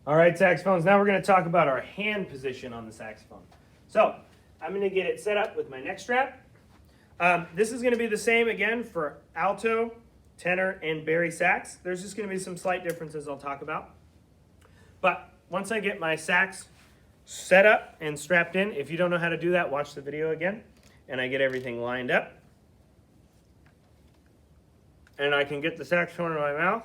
All right, saxophones, now we're going to talk about our hand position on the saxophone. So I'm going to get it set up with my neck strap. This is going to be the same again for alto, tenor, and bari sax. There's just going to be some slight differences I'll talk about. But once I get my sax set up and strapped in, if you don't know how to do that, watch the video again. And I get everything lined up. And I can get the saxophone in my mouth.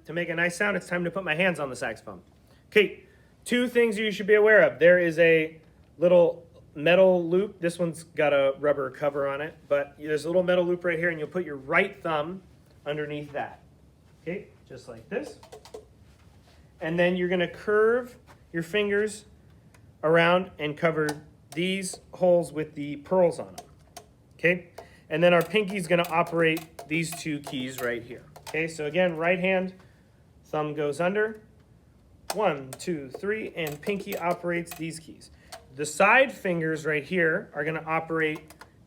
To make a nice sound, it's time to put my hands on the saxophone. Okay, two things you should be aware of. There is a little metal loop. This one's got a rubber cover on it, but there's a little metal loop right here, and you'll put your right thumb underneath that. Okay, just like this. And then you're going to curve your fingers around and cover these holes with the pearls on them. Okay, and then our pinky's going to operate these two keys right here. Okay, so again, right hand, thumb goes under, 1, 2, 3, and pinky operates these keys. The side fingers right here are going to operate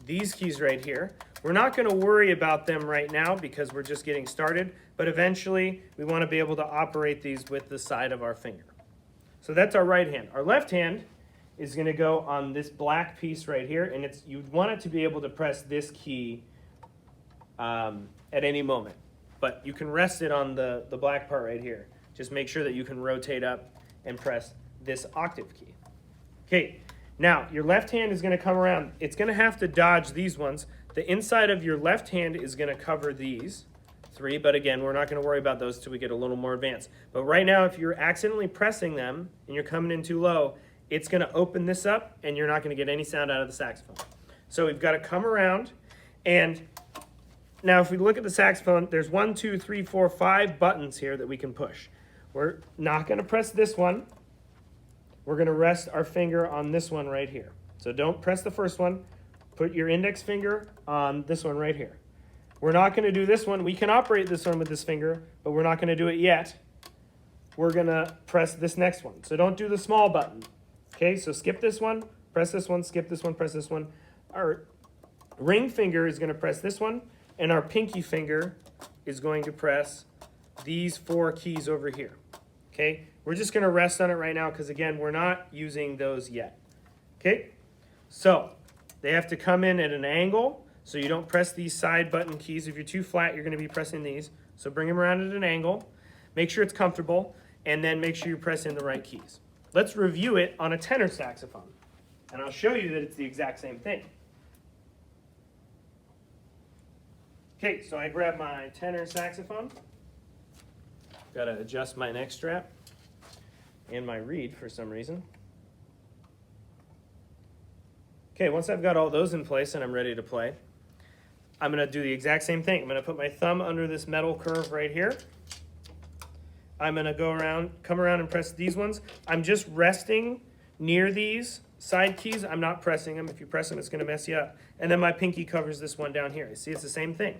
these keys right here. We're not going to worry about them right now because we're just getting started, but eventually we want to be able to operate these with the side of our finger. So that's our right hand. Our left hand is going to go on this black piece right here, and you'd want it to be able to press this key at any moment. But you can rest it on the black part right here. Just make sure that you can rotate up and press this octave key. Okay, now your left hand is going to come around. It's going to have to dodge these ones. The inside of your left hand is going to cover these three, but again, we're not going to worry about those till we get a little more advanced. But right now, if you're accidentally pressing them and you're coming in too low, it's going to open this up and you're not going to get any sound out of the saxophone. So we've got to come around, and now if we look at the saxophone, there's 1, 2, 3, 4, 5 buttons here that we can push. We're not going to press this one. We're going to rest our finger on this one right here. So don't press the first one. Put your index finger on this one right here. We're not going to do this one. We can operate this one with this finger, but we're not going to do it yet. We're going to press this next one. So don't do the small button. Okay, so skip this one, press this one, skip this one, press this one. Our ring finger is going to press this one, and our pinky finger is going to press these 4 keys over here. Okay, we're just going to rest on it right now because, again, we're not using those yet. Okay, so they have to come in at an angle, so you don't press these side button keys. If you're too flat, you're going to be pressing these. So bring them around at an angle, make sure it's comfortable, and then make sure you press in the right keys. Let's review it on a tenor saxophone, and I'll show you that it's the exact same thing. Okay, so I grab my tenor saxophone. Got to adjust my neck strap and my reed for some reason. Okay, once I've got all those in place and I'm ready to play, I'm going to do the exact same thing. I'm going to put my thumb under this metal curve right here. I'm going to come around and press these ones. I'm just resting near these side keys. I'm not pressing them. If you press them, it's going to mess you up. And then my pinky covers this one down here. You see, it's the same thing.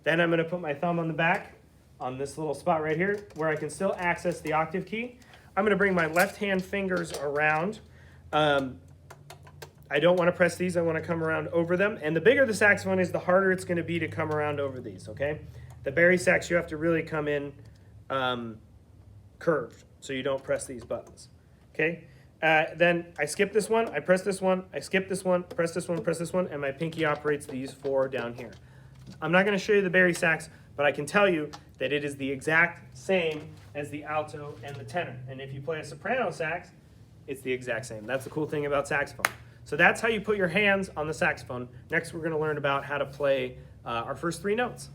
Then I'm going to put my thumb on the back on this little spot right here where I can still access the octave key. I'm going to bring my left hand fingers around. I don't want to press these. I want to come around over them. And the bigger the saxophone is, the harder it's going to be to come around over these, okay? The bari sax, you have to really come in curved so you don't press these buttons, okay? Then I skip this one, I press this one, I skip this one, press this one, press this one, and my pinky operates these 4 down here. I'm not going to show you the bari sax, but I can tell you that it is the exact same as the alto and the tenor. And if you play a soprano sax, it's the exact same. That's the cool thing about saxophone. So that's how you put your hands on the saxophone. Next, we're going to learn about how to play our first 3 notes.